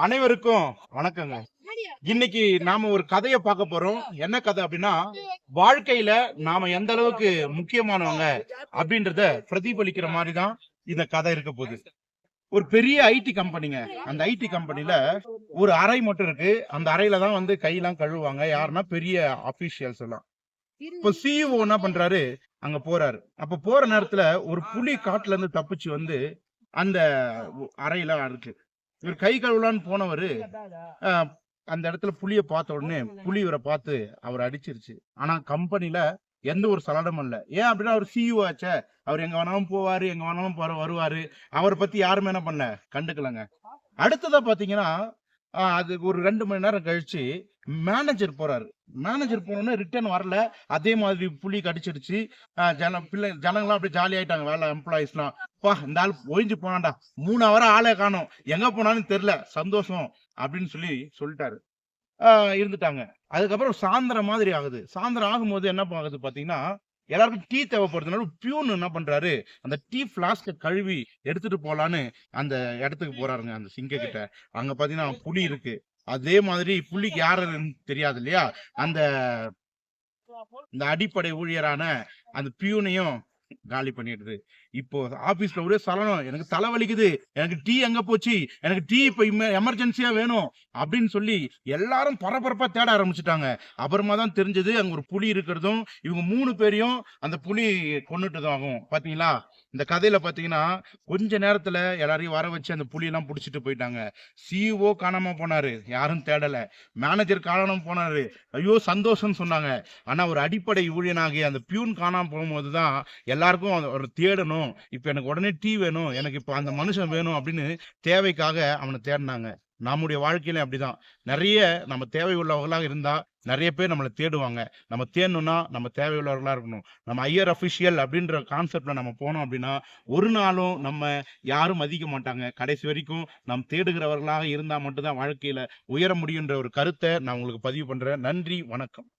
அனைவருக்கும் வணக்கங்க. இன்னைக்கு நாம ஒரு கதைய பார்க்க போறோம். என்ன கதை அப்படின்னா, வாழ்க்கையில நாம எந்த அளவுக்கு முக்கியமானவங்க அப்படின்றத பிரதிபலிக்கிற மாதிரி தான் இந்த கதை இருக்க போகுது. ஒரு பெரிய ஐடி கம்பெனிங்க. அந்த ஐடி கம்பெனில ஒரு அறை மட்டும் இருக்கு. அந்த அறையில தான் வந்து கையெல்லாம் கழுவுவாங்க. யாருன்னா பெரிய ஆபீஷியல்ஸ் எல்லாம். இப்போ சிஇஓ என்ன பண்றாரு? அங்க போறாரு. அப்ப போற நேரத்துல ஒரு புலி காட்டுல இருந்து தப்பிச்சு வந்து அந்த அறையில இருக்கு. இவர் கை கழுவலான்னு போனவரு அந்த இடத்துல புலிய பார்த்த உடனே புலி இவரை பார்த்து அவர் அடிச்சிருச்சு. ஆனா கம்பெனில எந்த ஒரு சலனமும் இல்ல. ஏன் அப்படின்னா அவர் சிஇஓ ஆச்சே. அவர் எங்க வேணாலும் போவாரு, எங்க வேணாலும் வருவாரு. அவரை பத்தி யாருமே என்ன பண்ணல, கண்டுக்கலங்க. அடுத்ததா பாத்தீங்கன்னா, அது ஒரு 2 மணி நேரம் கழிச்சு மேனேஜர் போறாரு. மேனேஜர் போனோனே ரிட்டர்ன் வரல. அதே மாதிரி புலி கடிச்சிருச்சு. ஜனங்கள்லாம் அப்படியே ஜாலி ஆயிட்டாங்க. வேலை எம்ப்ளாயிஸ்லாம். இந்த ஆள் ஒழிஞ்சு போனான்டா. 3 ஹவரா ஆளே காணோம். எங்க போனான்னு தெரியல. சந்தோஷம் அப்படின்னு சொல்லிட்டாரு. இருந்துட்டாங்க. அதுக்கப்புறம் சாயந்தரம் மாதிரி ஆகுது. சாயந்தரம் ஆகும்போது என்ன ஆகுது பாத்தீங்கன்னா, எல்லாருக்கும் டீ தேவைப்படுறதுனால பியூன் என்ன பண்றாரு, அந்த டீ பிளாஸ்க கழுவி எடுத்துட்டு போலான்னு அந்த இடத்துக்கு போறாருங்க, அந்த சிங்க கிட்ட. அங்க பாத்தீங்கன்னா புலி இருக்கு. அதே மாதிரி புலிக்கு யாருன்னு தெரியாது இல்லையா? அந்த இந்த அடிப்படை ஊழியரான அந்த பியூனையும் காலி பண்ணிடுது. இப்போ ஆபீஸ்ல ஒரே சலனம். எனக்கு தலை வலிக்குது. எனக்கு டீ எங்க போச்சு? எனக்கு டீ இப்ப எமர்ஜென்சியா வேணும் அப்படின்னு சொல்லி எல்லாரும் பரபரப்பா தேட ஆரம்பிச்சுட்டாங்க. அப்புறமா தான் தெரிஞ்சது அங்க ஒரு புலி இருக்கிறதும், இவங்க 3 பேரையும் அந்த புலி கொன்னுட்டதாகும். பாத்தீங்களா? இந்த கதையில பாத்தீங்கன்னா, கொஞ்ச நேரத்துல எல்லாரையும் வர வச்சு அந்த புலியெல்லாம் புடிச்சிட்டு போயிட்டாங்க. சிஇஓ காணாம போனாரு. யாரும் தேடல. மேனேஜர் காணாம போனாரு. ஐயோ சந்தோஷம்னு சொன்னாங்க. ஆனா ஒரு அடிப்படை ஊழியனாகிய அந்த பியூன் காணாம போகும்போதுதான் எல்லாருக்கும் ஒரு தேடணும். இப்ப எனக்கு உடனே டீ வேணும். எனக்கு இப்ப அந்த மனுஷன் வேணும் அப்படின்னு தேவைக்காக அவனை தேடினாங்க. நம்முடைய வாழ்க்கையில அப்படிதான். நிறைய நம்ம தேவை உள்ளவர்களாக இருந்தா நிறைய பேர் நம்மளை தேடுவாங்க. நம்ம தேடணும்னா நம்ம தேவையுள்ளவர்களா இருக்கணும். நம்ம ஹையர் அபிஷியல் அப்படின்ற கான்செப்ட்ல நம்ம போனோம் அப்படின்னா ஒரு நாளும் நம்ம யாரும் மதிக்க மாட்டாங்க. கடைசி வரைக்கும் நாம் தேடுகிறவர்களாக இருந்தா மட்டும்தான் வாழ்க்கையில உயர முடியுன்ற ஒரு கருத்தை நான் உங்களுக்கு பதிவு பண்றேன். நன்றி, வணக்கம்.